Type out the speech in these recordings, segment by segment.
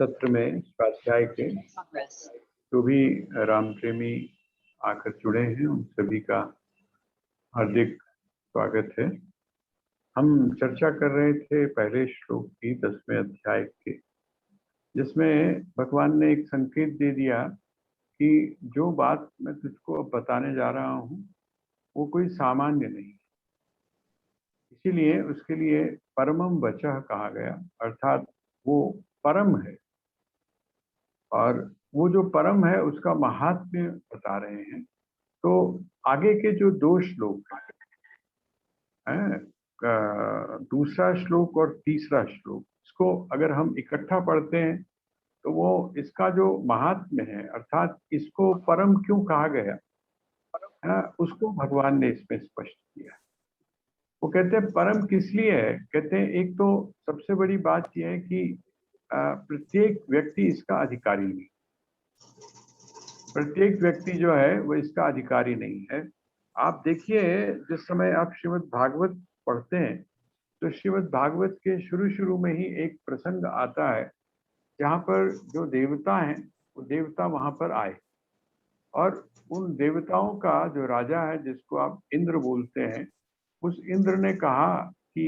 सत्र में स्वाध्याय के जो भी राम प्रेमी आकर जुड़े हैं उन सभी का हार्दिक स्वागत है। हम चर्चा कर रहे थे पहले श्लोक की 10वें अध्याय के, जिसमें भगवान ने एक संकेत दे दिया कि जो बात मैं तुझको अब बताने जा रहा हूँ वो कोई सामान्य नहीं, इसीलिए उसके लिए परमम वचः कहा गया, अर्थात वो परम है। और वो जो परम है उसका महात्म्य बता रहे हैं। तो आगे के जो दो श्लोक हैं, दूसरा श्लोक और तीसरा श्लोक, इसको अगर हम इकट्ठा पढ़ते हैं तो वो इसका जो महात्म्य है, अर्थात इसको परम क्यों कहा गया, उसको भगवान ने इसमें स्पष्ट किया। वो कहते हैं परम किस लिए है। कहते हैं एक तो सबसे बड़ी बात यह है कि प्रत्येक व्यक्ति इसका अधिकारी नहीं, प्रत्येक व्यक्ति जो है वो इसका अधिकारी नहीं है। आप देखिए, जिस समय आप श्रीमद् भागवत पढ़ते हैं तो श्रीमद् भागवत के शुरू शुरू में ही एक प्रसंग आता है जहाँ पर जो देवता हैं वो देवता वहां पर आए और उन देवताओं का जो राजा है, जिसको आप इंद्र बोलते हैं, उस इंद्र ने कहा कि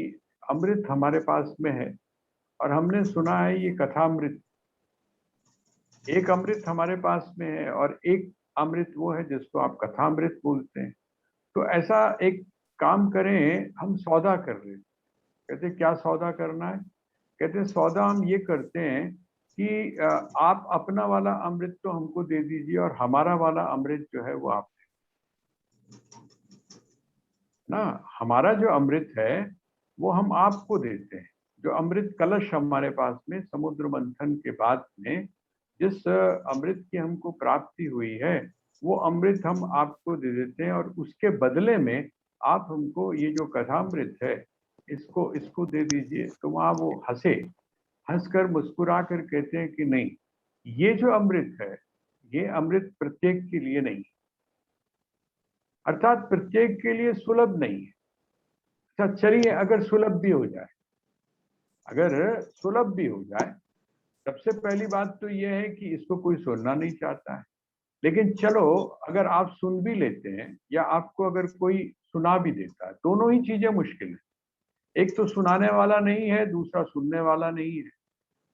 अमृत हमारे पास में है और हमने सुना है ये कथामृत, एक अमृत हमारे पास में है और एक अमृत वो है जिसको आप कथामृत बोलते हैं। तो ऐसा एक काम करें, हम सौदा कर रहे हैं। कहते क्या सौदा करना है। कहते सौदा हम ये करते हैं कि आप अपना वाला अमृत तो हमको दे दीजिए और हमारा वाला अमृत जो है वो आप ना, हमारा जो अमृत है वो हम आपको देते हैं। जो अमृत कलश हमारे पास में समुद्र मंथन के बाद में जिस अमृत की हमको प्राप्ति हुई है, वो अमृत हम आपको दे देते हैं और उसके बदले में आप हमको ये जो कथामृत है इसको इसको दे दीजिए। तो वहाँ वो हंसकर मुस्कुरा कर कहते हैं कि नहीं, ये जो अमृत है ये अमृत प्रत्येक के लिए नहीं, अर्थात प्रत्येक के लिए सुलभ नहीं है। अच्छा चलिए, अगर सुलभ भी हो जाए, अगर सुलभ भी हो जाए, सबसे पहली बात तो यह है कि इसको कोई सुनना नहीं चाहता है। लेकिन चलो, अगर आप सुन भी लेते हैं या आपको अगर कोई सुना भी देता है, दोनों ही चीजें मुश्किल है। एक तो सुनाने वाला नहीं है, दूसरा सुनने वाला नहीं है।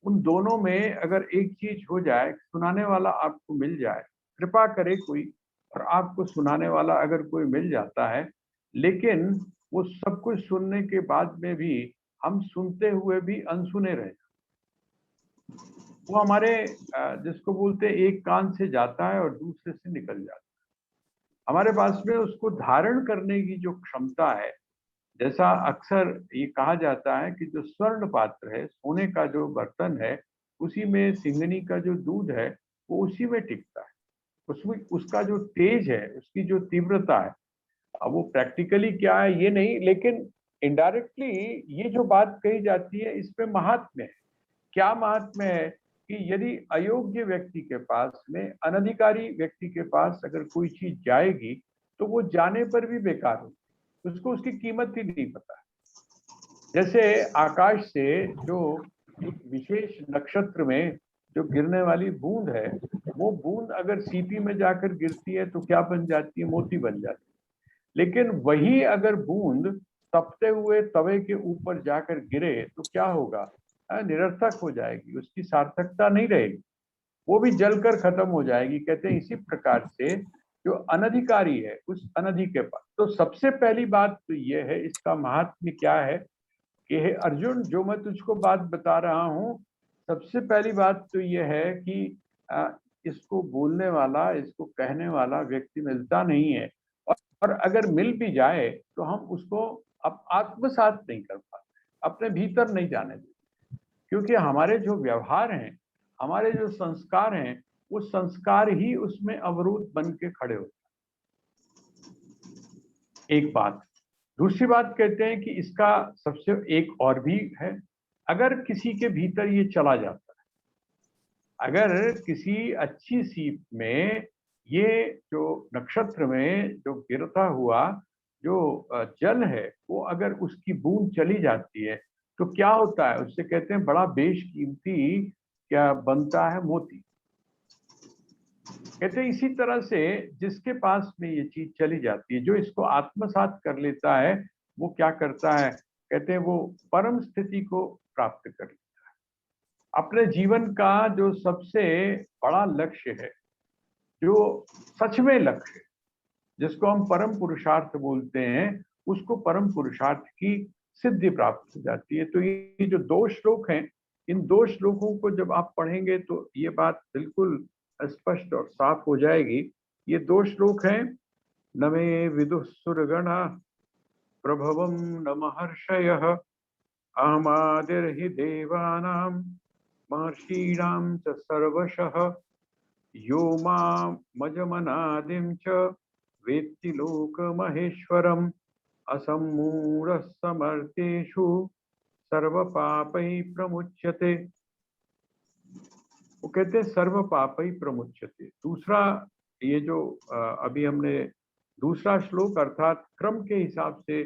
उन दोनों में अगर एक चीज हो जाए, सुनाने वाला आपको मिल जाए, कृपा करे कोई और आपको सुनाने वाला अगर कोई मिल जाता है, लेकिन वो सब कुछ सुनने के बाद में भी हम सुनते हुए भी अनसुने रहे, वो हमारे जिसको बोलते हैं एक कान से जाता है और दूसरे से निकल जाता है। हमारे पास में उसको धारण करने की जो क्षमता है, जैसा अक्सर ये कहा जाता है कि जो स्वर्ण पात्र है, सोने का जो बर्तन है, उसी में सिंगनी का जो दूध है वो उसी में टिकता है। उसमें उसका जो तेज है, उसकी जो तीव्रता है, अब वो प्रैक्टिकली क्या है ये नहीं, लेकिन इनडायरेक्टली ये जो बात कही जाती है इसमें महात्म्य है। क्या महात्म्य है कि यदि अयोग्य व्यक्ति के पास में, अनधिकारी व्यक्ति के पास अगर कोई चीज जाएगी तो वो जाने पर भी बेकार होगी, उसको उसकी कीमत ही नहीं पता। जैसे आकाश से जो एक विशेष नक्षत्र में जो गिरने वाली बूंद है, वो बूंद अगर सीपी में जाकर गिरती है तो क्या बन जाती है, मोती बन जाती है। लेकिन वही अगर बूंद तपते हुए तवे के ऊपर जाकर गिरे तो क्या होगा, निरर्थक हो जाएगी, उसकी सार्थकता नहीं रहेगी, वो भी जलकर खत्म हो जाएगी। कहते हैं इसी प्रकार से जो अनधिकारी है उस अनधि के पास, तो सबसे पहली बात तो यह है, इसका महात्म्य क्या है कि हे अर्जुन, जो मैं तुझको बात बता रहा हूं, सबसे पहली बात तो यह है कि इसको बोलने वाला, इसको कहने वाला व्यक्ति मिलता नहीं है। और अगर मिल भी जाए तो हम उसको अब आत्मसात नहीं कर पाते, अपने भीतर नहीं जाने देते, क्योंकि हमारे जो व्यवहार हैं, हमारे जो संस्कार हैं, वो संस्कार ही उसमें अवरोध बन के खड़े होते हैं। एक बात। दूसरी बात कहते हैं कि इसका सबसे एक और भी है, अगर किसी के भीतर ये चला जाता है, अगर किसी अच्छी सीप में ये जो नक्षत्र में जो गिरता हुआ जो जल है, वो अगर उसकी बूंद चली जाती है तो क्या होता है, उससे कहते हैं बड़ा बेशकीमती क्या बनता है? मोती। कहते हैं इसी तरह से जिसके पास में ये चीज चली जाती है, जो इसको आत्मसात कर लेता है, वो क्या करता है? कहते हैं वो परम स्थिति को प्राप्त कर लेता है। अपने जीवन का जो सबसे बड़ा लक्ष्य है, जो सच में लक्ष्य है, जिसको हम परम पुरुषार्थ बोलते हैं, उसको परम पुरुषार्थ की सिद्धि प्राप्त हो जाती है। तो ये जो 2 श्लोक हैं, इन 2 श्लोकों को जब आप पढ़ेंगे तो ये बात बिल्कुल स्पष्ट और साफ हो जाएगी। ये 2 श्लोक हैं। न मे विदुः सुरगणा प्रभवं न महर्षयः अहमादिर्हि देवानां महर्षीणां च सर्वशः यो मामजमनादिं च वेत्ति लोकमहेश्वरम् असम्मूढः समर्थेषु सर्वपापैः प्रमुच्यते। वो कहते हैं सर्व पापैः प्रमुच्यते। दूसरा ये जो अभी हमने दूसरा श्लोक अर्थात क्रम के हिसाब से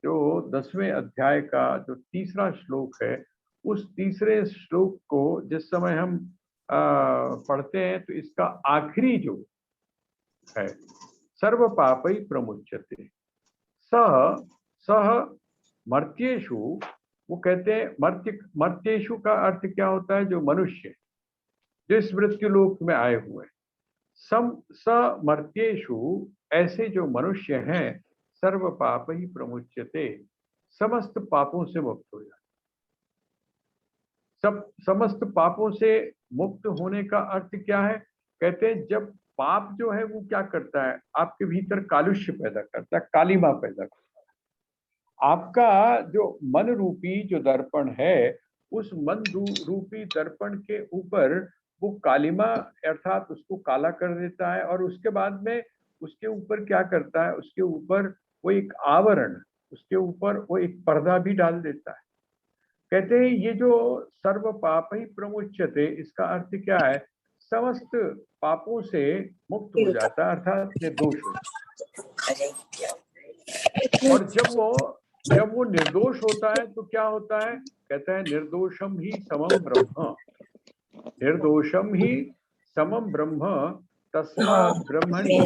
जो 10वें अध्याय का जो तीसरा श्लोक है, उस तीसरे श्लोक को जिस समय हम पढ़ते हैं तो इसका आखिरी जो है सर्व पापैः प्रमुच्यते सह सह मर्त्येषु। वो कहते हैं मर्त्येषु का अर्थ क्या होता है? जो मनुष्य जो इस मृत्यु लोक में आए हुए हैं। सम समर्त्येषु, ऐसे जो मनुष्य हैं, सर्व पाप ही प्रमुच्यते, समस्त पापों से मुक्त हो जाते। सब समस्त पापों से मुक्त होने का अर्थ क्या है? कहते हैं जब पाप जो है वो क्या करता है? आपके भीतर कालुष्य पैदा करता है, कालिमा पैदा करता है। आपका जो मन रूपी जो दर्पण है, उस मन रूपी दर्पण के ऊपर वो कालिमा अर्थात उसको काला कर देता है, और उसके बाद में उसके ऊपर क्या करता है? उसके ऊपर वो एक आवरण, उसके ऊपर वो एक पर्दा भी डाल देता है। कहते हैं ये जो सर्व पाप ही प्रमुच्यते, इसका अर्थ क्या है? समस्त पापों से मुक्त हो जाता है, अर्थात निर्दोष हो जाता है। और जब वो निर्दोष होता है तो क्या होता है? कहता है निर्दोषम ही समम ब्रह्म, निर्दोषम ही समम ब्रह्म तस्मात् ब्रह्मणि।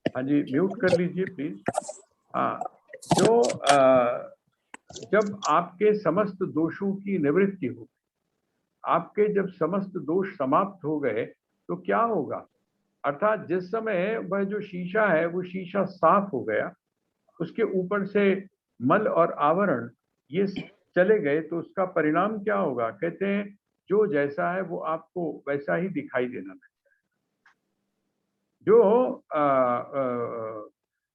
हाँ जी, म्यूट कर लीजिए प्लीज। हाँ, जो जब आपके समस्त दोषों की निवृत्ति हो, आपके जब समस्त दोष समाप्त हो गए, तो क्या होगा? अर्थात जिस समय वह जो शीशा है वो शीशा साफ हो गया, उसके ऊपर से मल और आवरण ये चले गए, तो उसका परिणाम क्या होगा? कहते हैं जो जैसा है वो आपको वैसा ही दिखाई देना लगता है।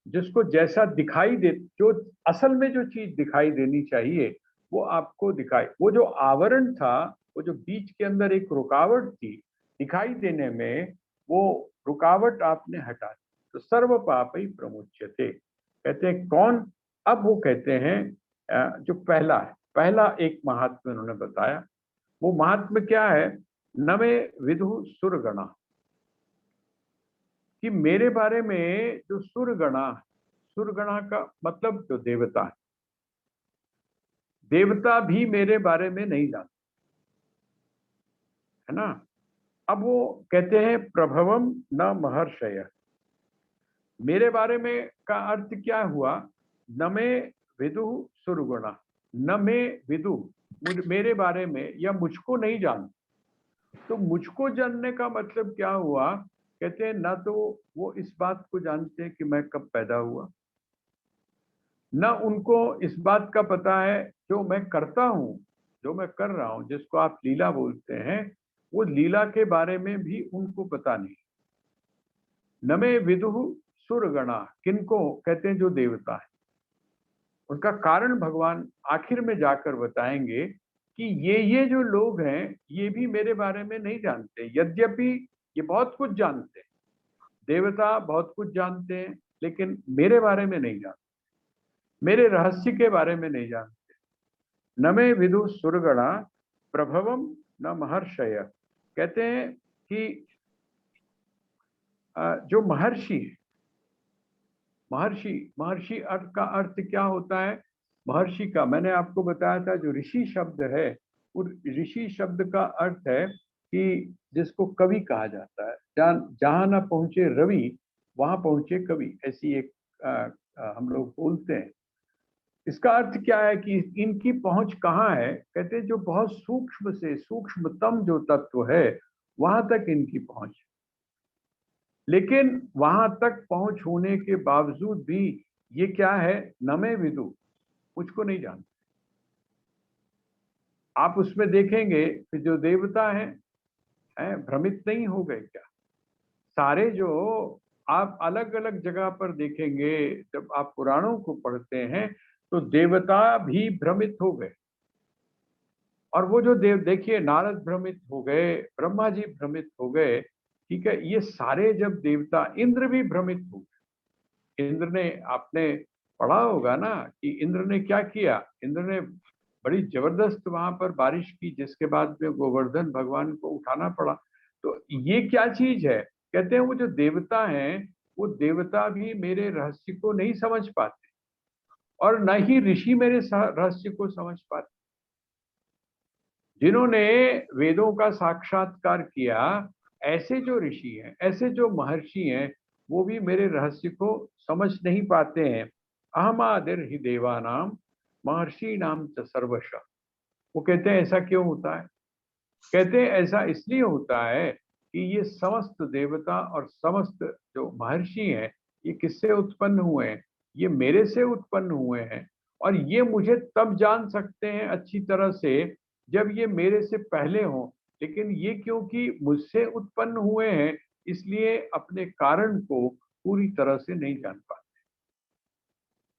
जिसको जैसा दिखाई दे, जो असल में जो चीज दिखाई देनी चाहिए वो आपको दिखाई, वो जो आवरण था, वो जो बीच के अंदर एक रुकावट थी दिखाई देने में, वो रुकावट आपने हटा दी। तो सर्व पाप ही प्रमुच्यते। कहते हैं कौन? अब वो कहते हैं जो पहला है, पहला एक महात्मा उन्होंने बताया। वो महात्मा क्या है? नमे विदु सुरगणा, कि मेरे बारे में जो सुरगणा, सुरगणा का मतलब जो देवता है, देवता भी मेरे बारे में नहीं जानते, है ना। अब वो कहते हैं प्रभवम न महर्षय, मेरे बारे में का अर्थ क्या हुआ? न में विदु सुरगुणा, न में विदु, मेरे बारे में या मुझको नहीं जानते। तो मुझको जानने का मतलब क्या हुआ? कहते हैं ना तो वो इस बात को जानते हैं कि मैं कब पैदा हुआ, न उनको इस बात का पता है जो मैं करता हूं, जो मैं कर रहा हूं, जिसको आप लीला बोलते हैं, वो लीला के बारे में भी उनको पता नहीं। नमे विदुः सुरगणा, किनको कहते हैं? जो देवता है। उनका कारण भगवान आखिर में जाकर बताएंगे कि ये जो लोग हैं ये भी मेरे बारे में नहीं जानते, यद्यपि ये बहुत कुछ जानते हैं, देवता बहुत कुछ जानते हैं, लेकिन मेरे बारे में नहीं जानते, मेरे रहस्य के बारे में नहीं जानते। न मे विदु सुरगणा प्रभवम न महर्षय। कहते हैं कि जो महर्षि, महर्षि महर्षि अर्थ का अर्थ क्या होता है? महर्षि का, मैंने आपको बताया था जो ऋषि शब्द है, वो ऋषि शब्द का अर्थ है कि जिसको कवि कहा जाता है। जहां ना पहुंचे रवि वहां पहुंचे कवि, ऐसी एक हम लोग बोलते हैं। इसका अर्थ क्या है कि इनकी पहुंच कहाँ है? कहते हैं जो बहुत सूक्ष्म से सूक्ष्मतम जो तत्व है वहां तक इनकी पहुंच। लेकिन वहां तक पहुंच होने के बावजूद भी ये क्या है, नमे विदु, मुझको नहीं जानते। आप उसमें देखेंगे कि जो देवता हैं भ्रमित नहीं हो गए क्या? सारे जो आप अलग अलग जगह पर देखेंगे, जब आप पुराणों को पढ़ते हैं तो देवता भी भ्रमित हो गए। और वो जो देव, देखिए नारद भ्रमित हो गए, ब्रह्मा जी भ्रमित हो गए, ठीक है, ये सारे जब देवता, इंद्र भी भ्रमित हो गए। इंद्र ने, आपने पढ़ा होगा ना कि इंद्र ने क्या किया। इंद्र ने बड़ी जबरदस्त वहां पर बारिश की, जिसके बाद में गोवर्धन भगवान को उठाना पड़ा। तो ये क्या चीज है? कहते हैं वो जो देवता हैं, वो देवता भी मेरे रहस्य को नहीं समझ पाते, और न ही ऋषि मेरे रहस्य को समझ पाते। जिन्होंने वेदों का साक्षात्कार किया, ऐसे जो ऋषि हैं, ऐसे जो महर्षि हैं, वो भी मेरे रहस्य को समझ नहीं पाते हैं। अहमादिर ही देवानाम महर्षि नाम च सर्वश। वो कहते हैं ऐसा क्यों होता है? कहते हैं ऐसा इसलिए होता है कि ये समस्त देवता और समस्त जो महर्षि हैं, ये किससे उत्पन्न हुए हैं? ये मेरे से उत्पन्न हुए हैं। और ये मुझे तब जान सकते हैं अच्छी तरह से जब ये मेरे से पहले हों। लेकिन ये क्योंकि मुझसे उत्पन्न हुए हैं, इसलिए अपने कारण को पूरी तरह से नहीं जान पाते।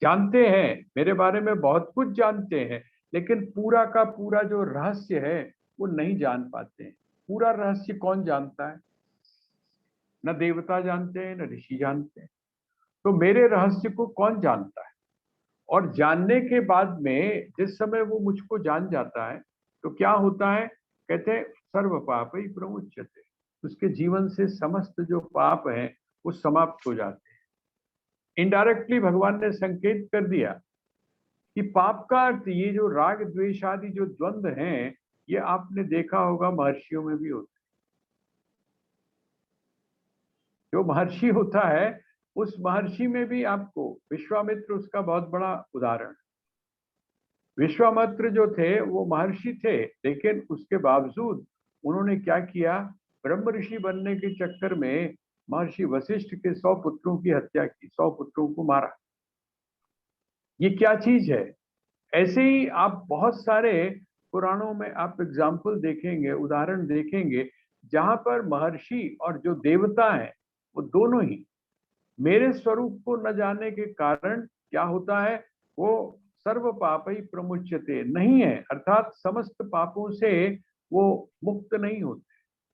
जानते हैं मेरे बारे में, बहुत कुछ जानते हैं, लेकिन पूरा का पूरा जो रहस्य है वो नहीं जान पाते हैं। पूरा रहस्य कौन जानता है? न देवता जानते हैं, न ऋषि जानते हैं। तो मेरे रहस्य को कौन जानता है? और जानने के बाद में जिस समय वो मुझको जान जाता है, तो क्या होता है? कहते हैं सर्व पाप ही प्रमुच्यते, उसके जीवन से समस्त जो पाप हैं वो समाप्त हो जाते हैं। इनडायरेक्टली भगवान ने संकेत कर दिया कि पाप का अर्थ, ये जो राग द्वेष आदि जो द्वंद्व हैं, ये आपने देखा होगा महर्षियों में भी होते हैं। जो महर्षि होता है, उस महर्षि में भी आपको विश्वामित्र उसका बहुत बड़ा उदाहरण। विश्वामित्र जो थे वो महर्षि थे, लेकिन उसके बावजूद उन्होंने क्या किया? ब्रह्म ऋषि बनने के चक्कर में महर्षि वशिष्ठ के 100 पुत्रों की हत्या की, 100 पुत्रों को मारा। ये क्या चीज है? ऐसे ही आप बहुत सारे पुराणों में आप एग्जाम्पल देखेंगे, उदाहरण देखेंगे, जहां पर महर्षि और जो देवता हैं वो दोनों ही मेरे स्वरूप को न जानने के कारण क्या होता है? वो सर्व पाप ही प्रमुच्यते नहीं है, अर्थात समस्त पापों से वो मुक्त नहीं होते,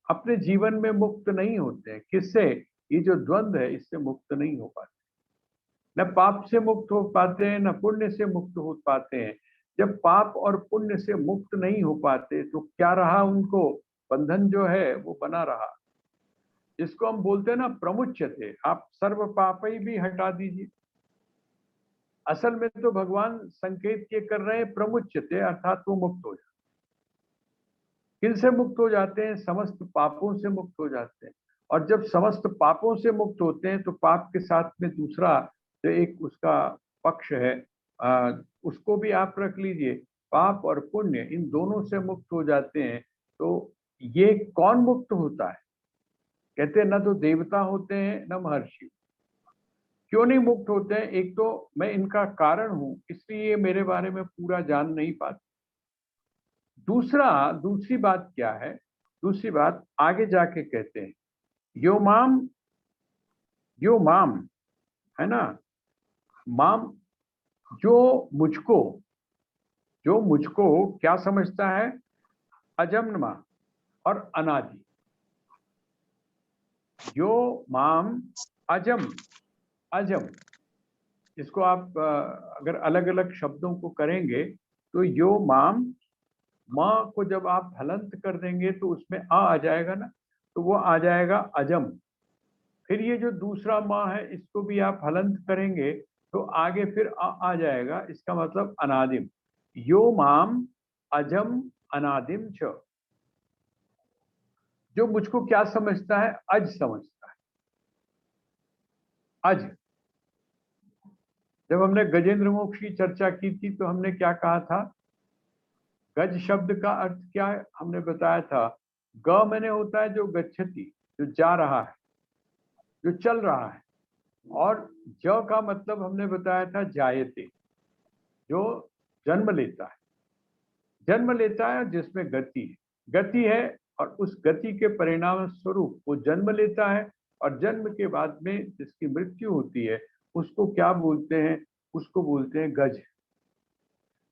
अपने जीवन में मुक्त नहीं होते। किससे? ये जो द्वंद्व है इससे मुक्त नहीं हो पाते। न पाप से मुक्त हो पाते हैं, न पुण्य से मुक्त हो पाते हैं। जब पाप और पुण्य से मुक्त नहीं हो पाते तो क्या रहा उनको? बंधन जो है वो बना रहा। जिसको हम बोलते हैं ना प्रमुच्य थे, आप सर्व पाप ही भी हटा दीजिए। असल में तो भगवान संकेत ये कर रहे हैं प्रमुच्य थे, अर्थात वो मुक्त हो जाते। किन से मुक्त हो जाते हैं? समस्त पापों से मुक्त हो जाते हैं। और जब समस्त पापों से मुक्त होते हैं तो पाप के साथ में दूसरा जो एक उसका पक्ष है, उसको भी आप रख लीजिए। पाप और पुण्य इन दोनों से मुक्त हो जाते हैं। तो ये कौन मुक्त होता है? कहते हैं न तो देवता होते हैं न महर्षि। क्यों नहीं मुक्त होते हैं? एक तो मैं इनका कारण हूं, इसलिए मेरे बारे में पूरा जान नहीं पाते। दूसरा, दूसरी बात क्या है? दूसरी बात आगे जाके कहते हैं यो माम, यो माम, है ना, माम, जो मुझको, जो मुझको क्या समझता है? अजन्मा और अनादि। यो माम अजम, अजम, इसको आप अगर अलग अलग शब्दों को करेंगे तो यो माम, माँ को जब आप हलंत कर देंगे तो उसमें आ जाएगा ना, तो वो आ जाएगा अजम। फिर ये जो दूसरा माँ है इसको भी आप हलंत करेंगे तो आगे फिर आ जाएगा, इसका मतलब अनादिम। यो माम अजम अनादिम च, जो मुझको क्या समझता है, अज समझता है। अज, जब हमने गजेंद्र मोक्ष की चर्चा की थी तो हमने क्या कहा था, गज शब्द का अर्थ क्या है हमने बताया था, ग मैंने होता है जो गच्छति, जो जा रहा है, जो चल रहा है, और ज का मतलब हमने बताया था जायते, जो जन्म लेता है। जन्म लेता है जिसमें गति है, गति है, और उस गति के परिणाम स्वरूप वो जन्म लेता है, और जन्म के बाद में जिसकी मृत्यु होती है उसको क्या बोलते हैं, उसको बोलते हैं गज।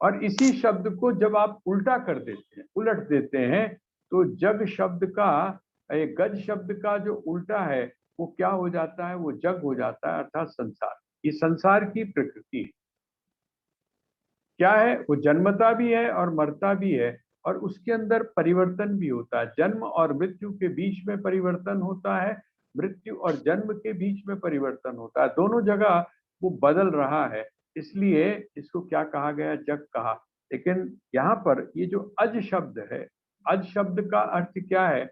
और इसी शब्द को जब आप उल्टा कर देते हैं, उलट देते हैं, तो जग शब्द का, गज शब्द का जो उल्टा है वो क्या हो जाता है, वो जग हो जाता है, अर्थात संसार। ये संसार की प्रकृति है। क्या है, वो जन्मता भी है और मरता भी है, और उसके अंदर परिवर्तन भी होता है। जन्म और मृत्यु के बीच में परिवर्तन होता है, मृत्यु और जन्म के बीच में परिवर्तन होता है, दोनों जगह वो बदल रहा है। इसलिए इसको क्या कहा गया, जग कहा। लेकिन यहाँ पर ये जो अज शब्द है, अज शब्द का अर्थ क्या है,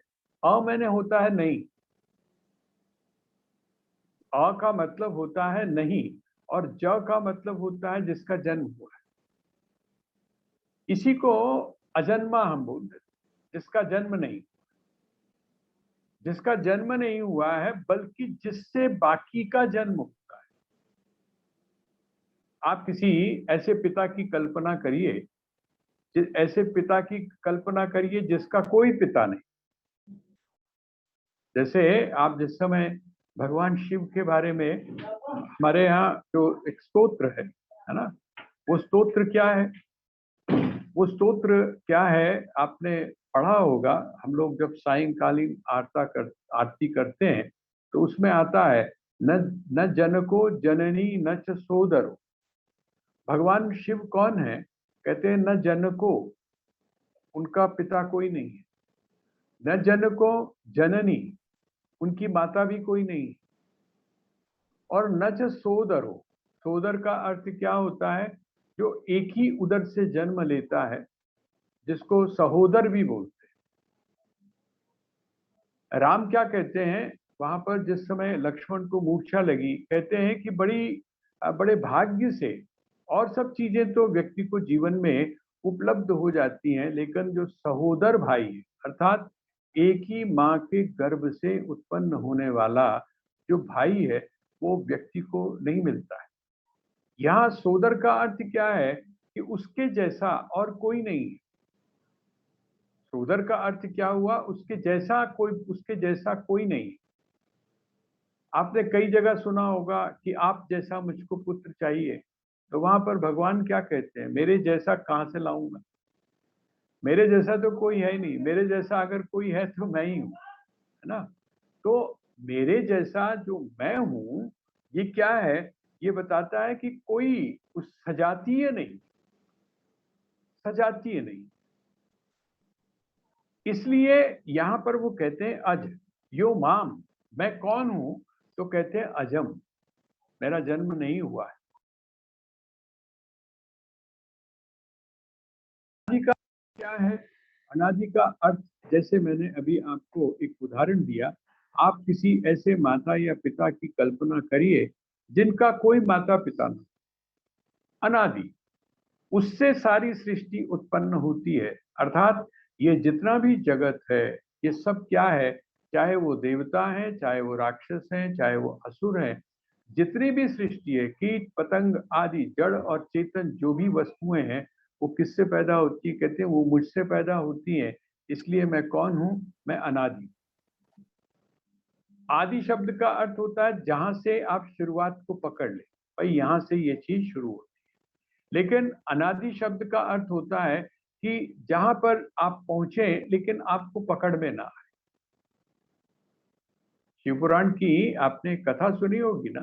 अ मैंने होता है नहीं, अ का मतलब होता है नहीं, और ज का मतलब होता है जिसका जन्म हुआ है। इसी को अजन्मा हम बोलते हैं, जिसका जन्म नहीं, जिसका जन्म नहीं हुआ है, बल्कि जिससे बाकी का जन्म होता है। आप किसी ऐसे पिता की कल्पना करिए, ऐसे पिता की कल्पना करिए जिसका कोई पिता नहीं। जैसे आप जिस समय भगवान शिव के बारे में, हमारे यहाँ जो एक स्तोत्र है ना, वो स्तोत्र क्या है, वो स्तोत्र क्या है, आपने पढ़ा होगा। हम लोग जब सायंकालीन आरती करते हैं तो उसमें आता है, न न जनको जननी न च सोदरो। भगवान शिव कौन है, कहते हैं न जनको, उनका पिता कोई नहीं है, न जनको जननी, उनकी माता भी कोई नहीं, और न च सोदरो। सोदर का अर्थ क्या होता है, जो एक ही उदर से जन्म लेता है, जिसको सहोदर भी बोलते हैं। राम क्या कहते हैं वहां पर, जिस समय लक्ष्मण को मूर्छा लगी, कहते हैं कि बड़े भाग्य से, और सब चीजें तो व्यक्ति को जीवन में उपलब्ध हो जाती हैं, लेकिन जो सहोदर भाई है, अर्थात एक ही माँ के गर्भ से उत्पन्न होने वाला जो भाई है, वो व्यक्ति को नहीं मिलता है। यहाँ सोदर का अर्थ क्या है, कि उसके जैसा और कोई नहीं है। सोदर का अर्थ क्या हुआ, उसके जैसा कोई नहीं। आपने कई जगह सुना होगा कि आप जैसा मुझको पुत्र चाहिए, तो वहां पर भगवान क्या कहते हैं, मेरे जैसा कहां से लाऊंगा, मेरे जैसा तो कोई है ही नहीं, मेरे जैसा अगर कोई है तो मैं ही हूं, है ना। तो मेरे जैसा जो मैं हूं, ये क्या है, ये बताता है कि कोई उस सजातीय नहीं, सजातीय नहीं। इसलिए यहां पर वो कहते हैं अज, यो माम, मैं कौन हूं, तो कहते हैं अजम, मेरा जन्म नहीं हुआ है। अनादि का क्या है, अनादि का अर्थ, जैसे मैंने अभी आपको एक उदाहरण दिया, आप किसी ऐसे माता या पिता की कल्पना करिए जिनका कोई माता पिता नहीं, अनादि, उससे सारी सृष्टि उत्पन्न होती है। अर्थात ये जितना भी जगत है, ये सब क्या है, चाहे वो देवता है, चाहे वो राक्षस हैं, चाहे वो असुर हैं, जितनी भी सृष्टि है, कीट पतंग आदि जड़ और चेतन जो भी वस्तुएं हैं, वो किससे पैदा होती है, कहते हैं वो मुझसे पैदा होती हैं। इसलिए मैं कौन हूं, मैं अनादि। आदि शब्द का अर्थ होता है जहां से आप शुरुआत को पकड़ ले, भाई यहां से ये चीज शुरू होती है। लेकिन अनादि शब्द का अर्थ होता है कि जहां पर आप पहुंचे लेकिन आपको पकड़ में ना आए। शिवपुराण की आपने कथा सुनी होगी ना,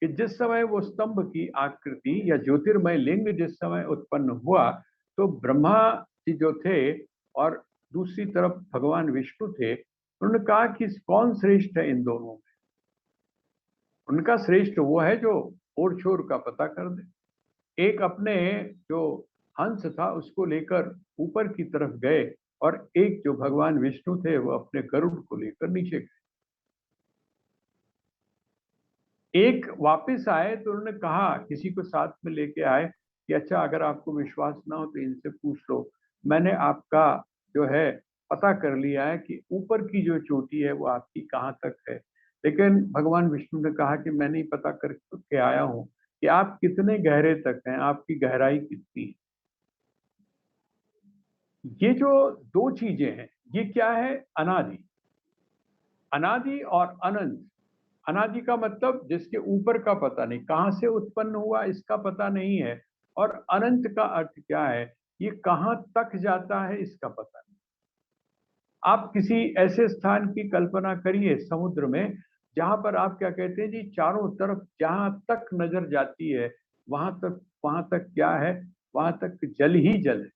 कि जिस समय वो स्तंभ की आकृति या ज्योतिर्मय लिंग जिस समय उत्पन्न हुआ, तो ब्रह्मा जी जो थे और दूसरी तरफ भगवान विष्णु थे, उन्होंने कहा कि कौन श्रेष्ठ है इन दोनों में। उनका श्रेष्ठ वो है जो ओर छोर का पता कर दे। एक अपने जो हंस था उसको लेकर ऊपर की तरफ गए और एक जो भगवान विष्णु थे वो अपने गरुड़ को लेकर नीचे गए। एक वापस आए तो उन्होंने कहा, किसी को साथ में लेके आए कि अच्छा अगर आपको विश्वास ना हो तो इनसे पूछ लो, मैंने आपका जो है पता कर लिया है कि ऊपर की जो चोटी है वो आपकी कहाँ तक है। लेकिन भगवान विष्णु ने कहा कि मैं नहीं पता करके आया हूँ कि आप कितने गहरे तक हैं, आपकी गहराई कितनी है। ये जो दो चीजें हैं ये क्या है? अनादि। अनादि और अनंत। अनादि का मतलब जिसके ऊपर का पता नहीं, कहां से उत्पन्न हुआ इसका पता नहीं है। और अनंत का अर्थ क्या है? ये कहां तक जाता है इसका पता नहीं। आप किसी ऐसे स्थान की कल्पना करिए समुद्र में, जहां पर आप क्या कहते हैं जी, चारों तरफ जहां तक नजर जाती है वहां तक क्या है? वहां तक जल ही जल है।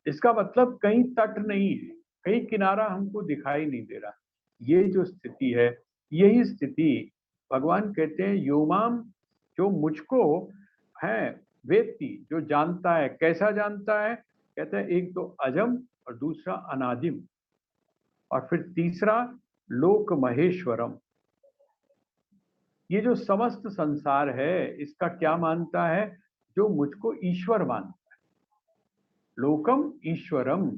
इसका मतलब कहीं तट नहीं है, कहीं किनारा हमको दिखाई नहीं दे रहा। ये जो स्थिति है, यही स्थिति भगवान कहते हैं योमाम, जो मुझको है वेत्ति, जो जानता है। कैसा जानता है? कहते हैं एक तो अजम और दूसरा अनादिम और फिर तीसरा लोक महेश्वरम। ये जो समस्त संसार है इसका क्या मानता है? जो मुझको ईश्वर मानता है। लोकम ईश्वरम,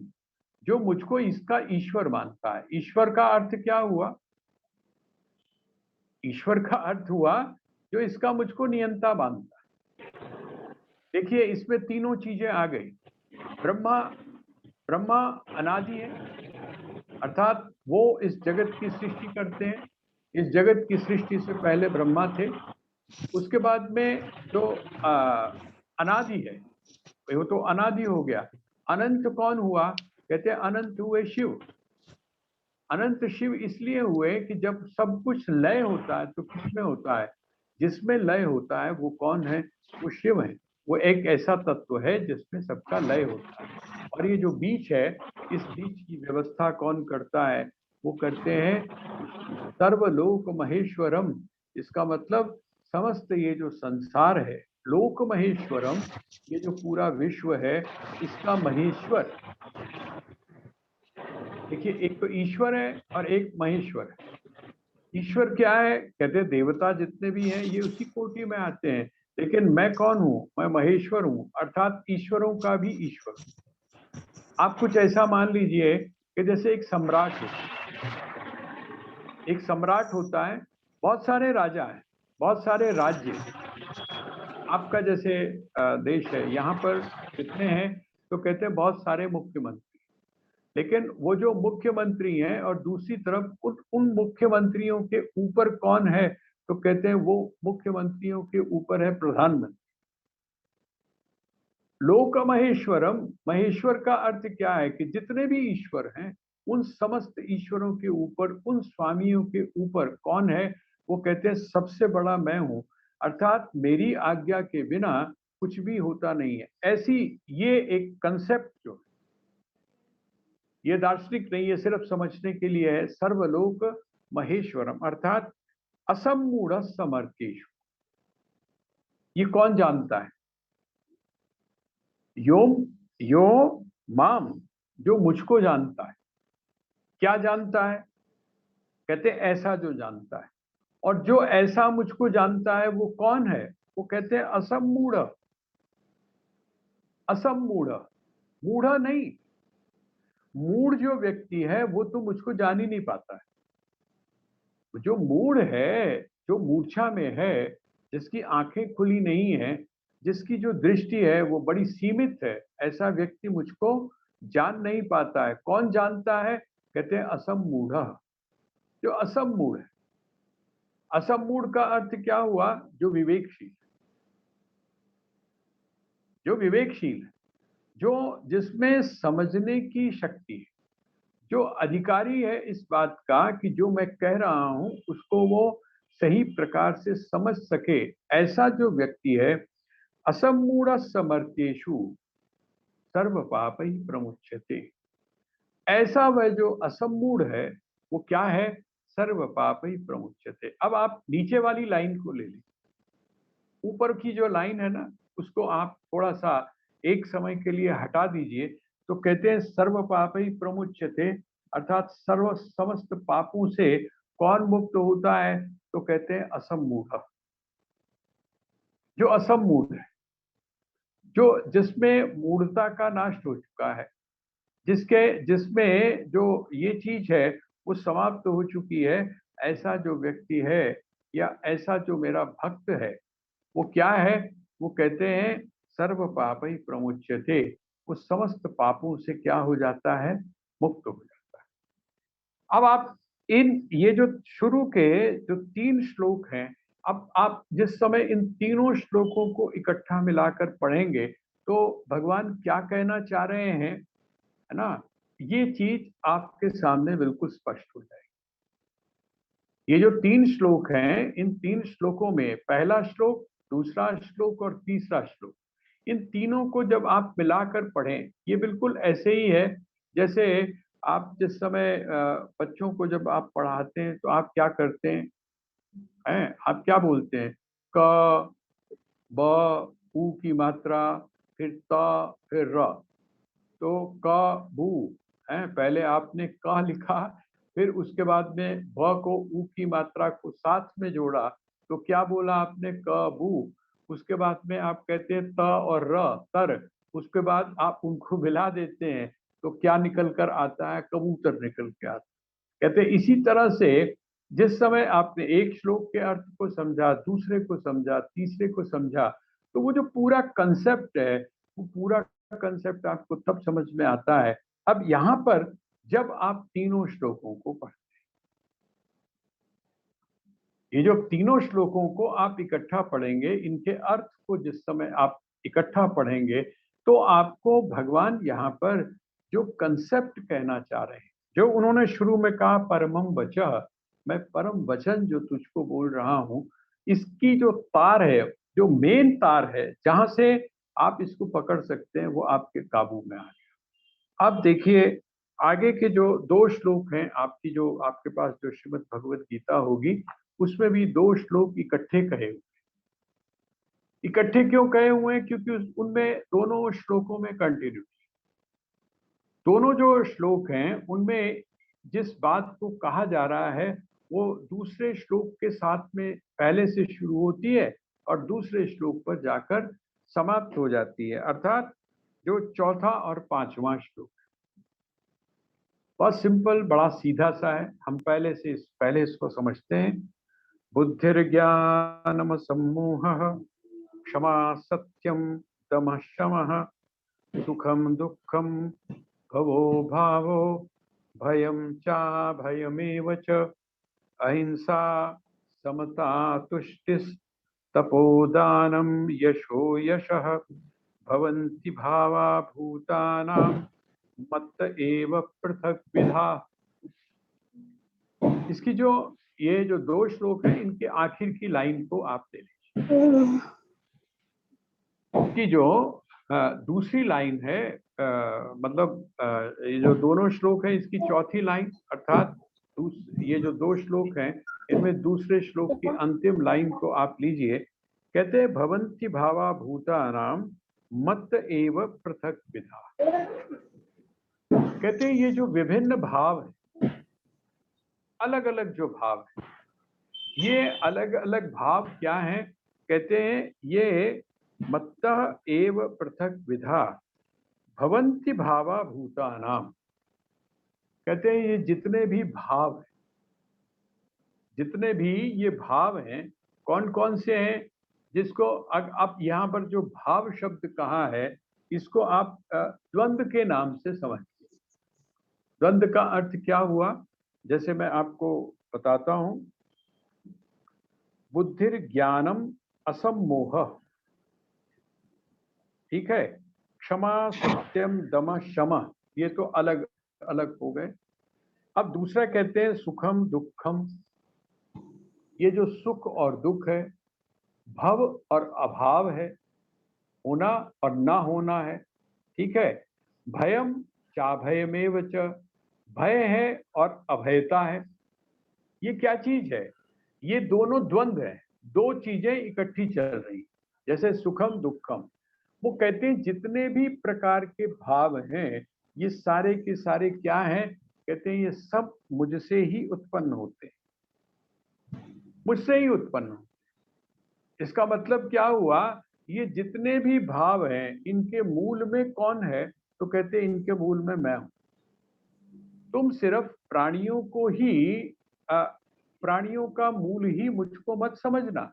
जो मुझको इसका ईश्वर मानता है। ईश्वर का अर्थ क्या हुआ? ईश्वर का अर्थ हुआ जो इसका मुझको नियंता मानता है। देखिए इसमें तीनों चीजें आ गई। ब्रह्मा, ब्रह्मा अनादि है, अर्थात वो इस जगत की सृष्टि करते हैं। इस जगत की सृष्टि से पहले ब्रह्मा थे। उसके बाद में जो अनादि है वो तो अनादि हो गया। अनंत कौन हुआ? कहते हैं अनंत हुए शिव। अनंत शिव इसलिए हुए कि जब सब कुछ लय होता है तो किसमें होता है? जिसमें लय होता है वो कौन है? वो शिव है। वो एक ऐसा तत्व है जिसमें सबका लय होता है। और ये जो बीच है, इस बीच की व्यवस्था कौन करता है? वो करते हैं विष्णु। सर्वलोक महेश्वरम, इसका मतलब समस्त ये जो संसार है, लोक महेश्वरम, ये जो पूरा विश्व है इसका महेश्वर। देखिए एक तो ईश्वर है और एक महेश्वर है। ईश्वर क्या है? कहते हैं देवता जितने भी हैं ये उसी कोटि में आते हैं। लेकिन मैं कौन हूं? मैं महेश्वर हूं, अर्थात ईश्वरों का भी ईश्वर। आप कुछ ऐसा मान लीजिए कि जैसे एक सम्राट होता है। एक सम्राट होता है, बहुत सारे राजा हैं, बहुत सारे राज्य हैं। आपका जैसे देश है, यहाँ पर कितने हैं? तो कहते हैं बहुत सारे मुख्यमंत्री। लेकिन वो जो मुख्यमंत्री हैं और दूसरी तरफ उन मुख्यमंत्रियों के ऊपर कौन है? तो कहते हैं वो मुख्यमंत्रियों के ऊपर है प्रधानमंत्री। लोक महेश्वरम, महेश्वर का अर्थ क्या है? कि जितने भी ईश्वर हैं उन समस्त ईश्वरों के ऊपर, उन स्वामियों के ऊपर कौन है? वो कहते हैं सबसे बड़ा मैं हूं, अर्थात मेरी आज्ञा के बिना कुछ भी होता नहीं है। ऐसी ये एक कंसेप्ट जो, ये दार्शनिक नहीं, ये सिर्फ समझने के लिए है। सर्वलोक महेश्वरम अर्थात असमूढ़ समर्थेषु, ये कौन जानता है? योम, यो माम, जो मुझको जानता है। क्या जानता है? कहते हैं ऐसा जो जानता है। और जो ऐसा मुझको जानता है वो कौन है? वो कहते हैं असमूढ़। असमूढ़, मूढ़ नहीं। मूढ़ जो व्यक्ति है वो तो मुझको जान ही नहीं पाता है। जो मूढ़ है, जो मूर्छा में है, जिसकी आंखें खुली नहीं है, जिसकी जो दृष्टि है वो बड़ी सीमित है, ऐसा व्यक्ति मुझको जान नहीं पाता है। कौन जानता है? कहते हैं असमूढ़, जो असमूढ़ है। असमूढ़ का अर्थ क्या हुआ? जो विवेकशील, जो विवेकशील है, जो जिसमें समझने की शक्ति है, जो अधिकारी है इस बात का कि जो मैं कह रहा हूं उसको वो सही प्रकार से समझ सके, ऐसा जो व्यक्ति है। असमूढ़ समर्थेषु सर्व पाप ही प्रमुच्यते। ऐसा वह जो असमूढ़ है वो क्या है? सर्व पाप ही प्रमुच्यते। अब आप नीचे वाली लाइन को ले लें। ऊपर की जो लाइन है ना, उसको आप थोड़ा सा एक समय के लिए हटा दीजिए, तो कहते हैं सर्व पापै प्रमुच्यते, अर्थात सर्व समस्त पापों से कौन मुक्त होता है? तो कहते हैं असम्मूढ़, जो असम्मूढ़ है, जो जिसमें मूढ़ता का नाश हो चुका है, जिसके जिसमें जो ये चीज है वो समाप्त हो चुकी है, ऐसा जो व्यक्ति है या ऐसा जो मेरा भक्त है, वो क्या है? वो कहते हैं सर्व पापै प्रमुच्यते, वो समस्त पापों से क्या हो जाता है? मुक्त हो जाता है। अब आप इन ये जो शुरू के जो 3 श्लोक हैं, अब आप जिस समय इन तीनों श्लोकों को इकट्ठा मिलाकर पढ़ेंगे, तो भगवान क्या कहना चाह रहे हैं, है ना? ये चीज आपके सामने बिल्कुल स्पष्ट हो जाएगी। ये जो 3 श्लोक हैं, इन 3 श्लोकों में पहला श्लोक, दूसरा श्लोक और तीसरा श्लोक, इन तीनों को जब आप मिलाकर पढ़ें, ये बिल्कुल ऐसे ही है जैसे आप जिस समय बच्चों को जब आप पढ़ाते हैं तो आप क्या करते हैं? आप क्या बोलते हैं? क, ब, उ की मात्रा, फिर त, फिर र। तो क, बू है, पहले आपने क लिखा, फिर उसके बाद में ब को उ की मात्रा को साथ में जोड़ा, तो क्या बोला आपने? क, बू। उसके बाद में आप कहते हैं त और र, तर। उसके बाद आप उनको मिला देते हैं, तो क्या निकल कर आता है? कबूतर निकल के आता है। कहते हैं इसी तरह से जिस समय आपने एक श्लोक के अर्थ को समझा, दूसरे को समझा, तीसरे को समझा, तो वो जो पूरा कंसेप्ट है, वो पूरा कंसेप्ट आपको तब समझ में आता है। अब यहाँ पर जब आप तीनों श्लोकों को पढ़ते हैं, ये जो तीनों श्लोकों को आप इकट्ठा पढ़ेंगे, इनके अर्थ को जिस समय आप इकट्ठा पढ़ेंगे, तो आपको भगवान यहाँ पर जो कंसेप्ट कहना चाह रहे हैं, जो उन्होंने शुरू में कहा परमम वचः, मैं परम वचन जो तुझको बोल रहा हूं, इसकी जो तार है, जो मेन तार है, जहां से आप इसको पकड़ सकते हैं, वो आपके काबू में आ गया। अब देखिए आगे के जो 2 श्लोक हैं, आपकी जो आपके पास जो श्रीमद् भगवत गीता होगी, उसमें भी 2 श्लोक इकट्ठे कहे हुए। इकट्ठे क्यों कहे हुए हैं? क्योंकि उनमें दोनों श्लोकों में कंटिन्यूटी, दोनों जो श्लोक हैं उनमें जिस बात को कहा जा रहा है वो दूसरे श्लोक के साथ में पहले से शुरू होती है और दूसरे श्लोक पर जाकर समाप्त हो जाती है, अर्थात जो चौथा और पांचवा श्लोक। बहुत सिंपल, बड़ा सीधा सा है, हम पहले इसको समझते हैं। बुद्धिर्ज्ञानम सम्मोहः, क्षमा सत्यम दमः शमः, सुखम दुःखम भवो भावो, भयं चाभयमेव च, अहिंसा समता तुष्टिस्, तपोदानं यशो यशः, भवन्ति भावा भूतानां मत्त एव पृथक विधा। इसकी जो ये जो 2 श्लोक हैं, इनके आखिर की लाइन को आप ले लीजिए। इसकी जो दूसरी लाइन है, मतलब ये जो दोनों श्लोक है, इसकी चौथी लाइन, अर्थात ये जो 2 श्लोक हैं, इनमें दूसरे श्लोक की अंतिम लाइन को आप लीजिए। कहते हैं भवन्ति भावा भूतानाम मत्त एव पृथक विधा। कहते हैं ये जो विभिन्न भाव है, अलग अलग जो भाव है, ये अलग अलग भाव क्या हैं? कहते हैं ये मत्तः एव पृथक विधा भवन्ति भावा भूतानाम। कहते हैं ये जितने भी भाव हैं, जितने भी ये भाव हैं, कौन कौन से हैं? जिसको आप यहाँ पर जो भाव शब्द कहा है, इसको आप द्वंद्व के नाम से समझिए। द्वंद्व का अर्थ क्या हुआ? जैसे मैं आपको बताता हूं। बुद्धिर ज्ञानम असम्मोह, ठीक है। क्षमा सत्यम दम शम, ये तो अलग अलग हो गए। अब दूसरा कहते हैं सुखम दुखम, ये जो सुख और दुख है, भव और अभाव है, होना और ना होना है, ठीक है। भयम चाभयमेव च, भय है और अभयता है। ये क्या चीज है? ये दोनों द्वंद्व है, दो चीजें इकट्ठी चल रही। जैसे सुखम दुखम, वो कहते हैं जितने भी प्रकार के भाव हैं ये सारे के सारे क्या हैं, कहते हैं ये सब मुझसे ही उत्पन्न होते हैं, मुझसे ही उत्पन्न होते। इसका मतलब क्या हुआ, ये जितने भी भाव हैं इनके मूल में कौन है, तो कहते हैं इनके मूल में मैं हूं। तुम सिर्फ प्राणियों को ही प्राणियों का मूल ही मुझको मत समझना।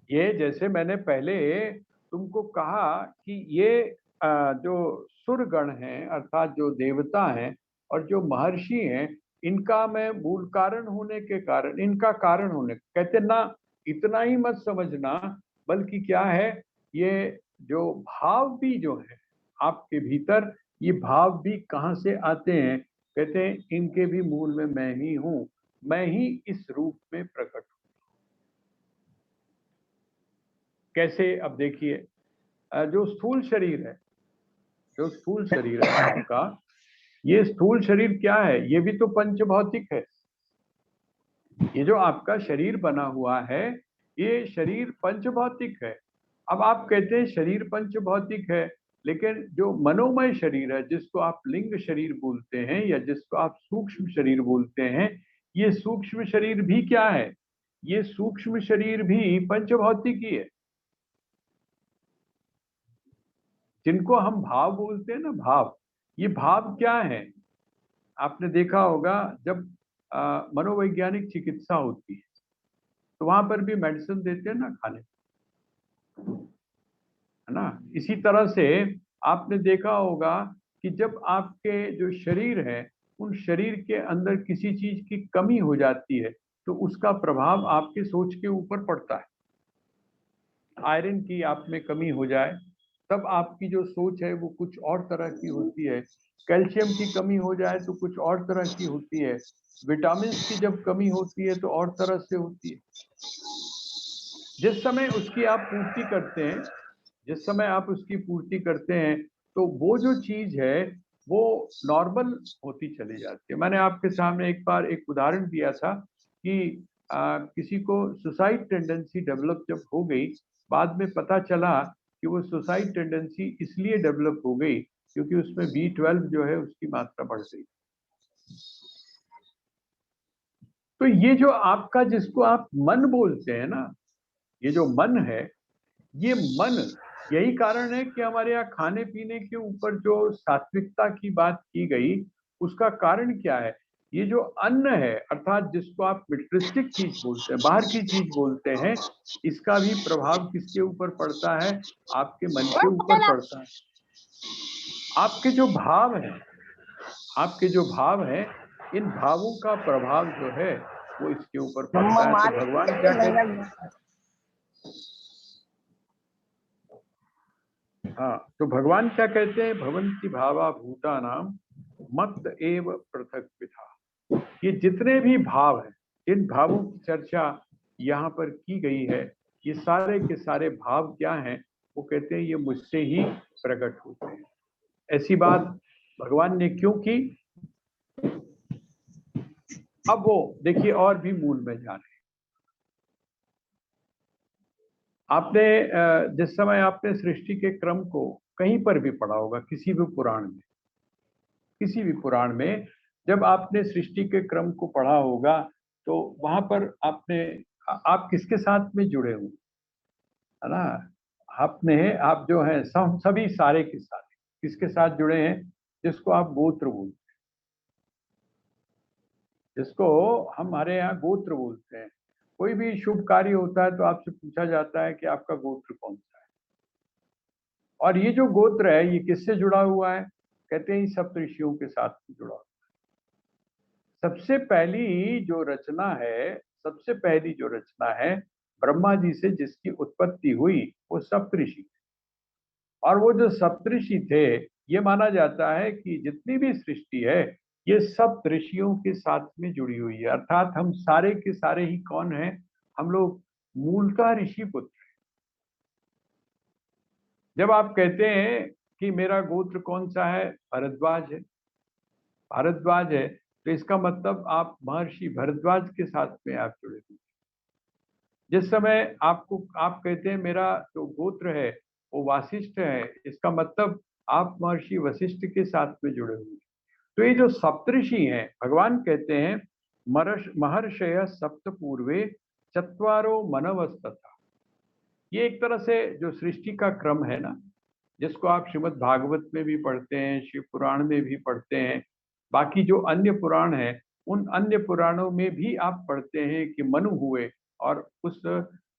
ये जैसे मैंने पहले तुमको कहा कि ये जो सुरगण हैं अर्थात जो देवता हैं और जो महर्षि हैं, इनका मैं मूल कारण होने के कारण, इनका कारण होने, कहते ना इतना ही मत समझना, बल्कि क्या है, ये जो भाव भी जो है आपके भीतर, ये भाव भी कहाँ से आते हैं, कहते हैं इनके भी मूल में मैं ही हूं, मैं ही इस रूप में प्रकट हूं। कैसे, अब देखिए, जो स्थूल शरीर है, जो स्थूल शरीर है आपका, ये स्थूल शरीर क्या है, ये भी तो पंच भौतिक है। ये जो आपका शरीर बना हुआ है, ये शरीर पंच भौतिक है। अब आप कहते हैं शरीर पंच भौतिक है, लेकिन जो मनोमय शरीर है, जिसको आप लिंग शरीर बोलते हैं या जिसको आप सूक्ष्म शरीर बोलते हैं, ये सूक्ष्म शरीर भी क्या है, ये सूक्ष्म शरीर भी पंच भौतिक ही है। जिनको हम भाव बोलते हैं ना, भाव, ये भाव क्या है, आपने देखा होगा जब मनोवैज्ञानिक चिकित्सा होती है तो वहां पर भी मेडिसिन देते हैं ना खाने, है ना। इसी तरह से आपने देखा होगा कि जब आपके जो शरीर है, उन शरीर के अंदर किसी चीज की कमी हो जाती है तो उसका प्रभाव आपके सोच के ऊपर पड़ता है। आयरन की आप में कमी हो जाए तब आपकी जो सोच है वो कुछ और तरह की होती है, कैल्शियम की कमी हो जाए तो कुछ और तरह की होती है, विटामिन की जब कमी होती है तो और तरह से होती है। जिस समय उसकी आप पूर्ति करते हैं, जिस समय आप उसकी पूर्ति करते हैं, तो वो जो चीज है वो नॉर्मल होती चली जाती है। मैंने आपके सामने एक बार एक उदाहरण दिया था कि किसी को सुसाइड टेंडेंसी डेवलप जब हो गई, बाद में पता चला कि वो सुसाइड टेंडेंसी इसलिए डेवलप हो गई क्योंकि उसमें B12 जो है उसकी मात्रा बढ़ गई। तो ये जो आपका, जिसको आप मन बोलते हैं ना, ये जो मन है, ये मन, यही कारण है कि हमारे यहाँ खाने पीने के ऊपर जो सात्विकता की बात की गई, उसका कारण क्या है, ये जो अन्न है अर्थात जिसको आप मिट्रिस्टिक चीज बोलते हैं, बाहर की चीज बोलते हैं, इसका भी प्रभाव किसके ऊपर पड़ता है, आपके मन के ऊपर पड़ता है। आपके जो भाव हैं, आपके जो भाव हैं, इन भावों का प्रभाव जो है वो इसके ऊपर पड़ता है। तो भगवान क्या कहते हैं, हाँ, तो भगवान क्या कहते हैं, भवन्ति भावा भूतानाम मत एव पृथक विधा। ये जितने भी भाव हैं, इन भावों की चर्चा यहाँ पर की गई है, ये सारे के सारे भाव क्या हैं, वो कहते हैं ये मुझसे ही प्रकट होते हैं। ऐसी बात भगवान ने क्यों की, अब वो देखिए और भी मूल में जा रहे हैं। आपने जिस समय आपने सृष्टि के क्रम को कहीं पर भी पढ़ा होगा, किसी भी पुराण में, किसी भी पुराण में जब आपने सृष्टि के क्रम को पढ़ा होगा तो वहां पर आपने, आप किसके साथ में जुड़े हुए, है ना, आपने, आप जो हैं सब सभी सारे के सारे किसके साथ जुड़े हैं, जिसको आप गोत्र बोलते हैं, जिसको हमारे यहाँ गोत्र बोलते हैं। कोई भी शुभ कार्य होता है तो आपसे पूछा जाता है कि आपका गोत्र कौन सा है, और ये जो गोत्र है ये किससे जुड़ा हुआ है, कहते हैं सप्तऋषियों के साथ जुड़ा हुआ। सबसे पहली जो रचना है, सबसे पहली जो रचना है ब्रह्मा जी से जिसकी उत्पत्ति हुई वो सप्तऋषि, और वो जो सप्तऋषि थे, ये माना जाता है कि जितनी भी सृष्टि है ये सप्तऋषियों के साथ में जुड़ी हुई है, अर्थात हम सारे के सारे ही कौन हैं, हम लोग मूलतः ऋषि पुत्र। जब आप कहते हैं कि मेरा गोत्र कौन सा है, भरद्वाज है, भारद्वाज है, तो इसका मतलब आप महर्षि भरद्वाज के साथ में आप जुड़े हुए। जिस समय आप कहते हैं मेरा जो गोत्र है वो वासिष्ठ है, इसका मतलब आप महर्षि वशिष्ठ के साथ में जुड़े हुए हैं। तो ये जो सप्तऋषि हैं, भगवान कहते हैं महर्षय सप्त पूर्वे चत्वारो मनवस्तथा। ये एक तरह से जो सृष्टि का क्रम है ना, जिसको आप श्रीमद् भागवत में भी पढ़ते हैं, शिव पुराण में भी पढ़ते हैं, बाकी जो अन्य पुराण है उन अन्य पुराणों में भी आप पढ़ते हैं कि मनु हुए और उस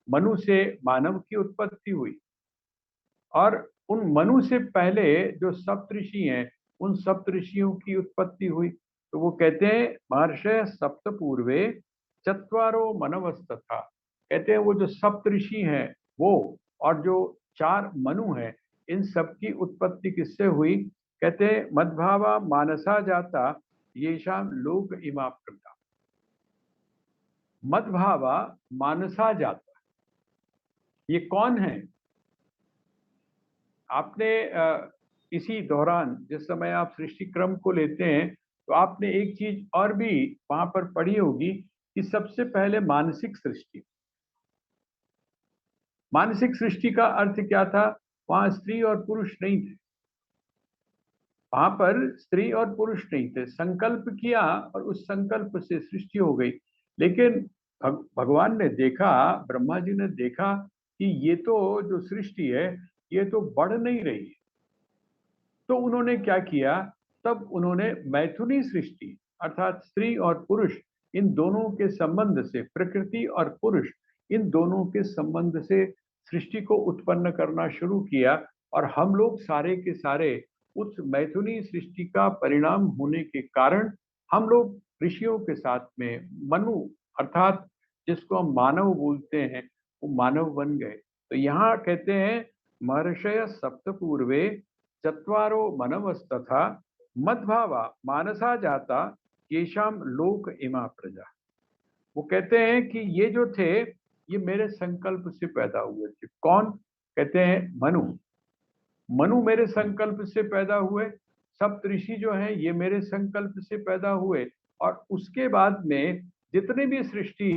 मनु से मानव की उत्पत्ति हुई। और उन मनु से पहले जो सप्तऋषि हैं उन सप्तऋषियों की उत्पत्ति हुई। तो वो कहते हैं महर्षय सप्त पूर्वे चत्वारो मनवस्तथा। कहते हैं वो जो सप्तऋषि हैं वो और जो चार मनु हैं इन सब की उत्पत्ति किससे हुई? कहते हैं मद्भावा मानसा जाता येषाम लोक इमा प्रजा। मद्भावा मानसा जाता, ये कौन है? आपने इसी दौरान जिस समय आप सृष्टि क्रम को लेते हैं तो आपने एक चीज और भी वहां पर पढ़ी होगी कि सबसे पहले मानसिक सृष्टि। मानसिक सृष्टि का अर्थ क्या था? वहां स्त्री और पुरुष नहीं थे, वहां पर स्त्री और पुरुष नहीं थे। संकल्प किया और उस संकल्प से सृष्टि हो गई। लेकिन भगवान ने देखा, ब्रह्मा जी ने देखा कि ये तो जो सृष्टि है ये तो बढ़ नहीं रही है। तो उन्होंने क्या किया? तब उन्होंने मैथुनी सृष्टि अर्थात स्त्री और पुरुष इन दोनों के संबंध से, प्रकृति और पुरुष इन दोनों के संबंध से सृष्टि को उत्पन्न करना शुरू किया। और हम लोग सारे के सारे उस मैथुनी सृष्टि का परिणाम होने के कारण हम लोग ऋषियों के साथ में मनु अर्थात जिसको हम मानव बोलते हैं वो मानव बन गए। तो यहाँ कहते हैं महर्षय सप्तपूर्वे चत्वारो मनवस्तथा मद्भावा मानसा जाता येषाम लोक इमा प्रजा। वो कहते हैं कि ये जो थे ये मेरे संकल्प से पैदा हुए थे। कौन? कहते हैं मनु। मनु मेरे संकल्प से पैदा हुए, सप्तऋषि जो हैं ये मेरे संकल्प से पैदा हुए। और उसके बाद में जितने भी सृष्टि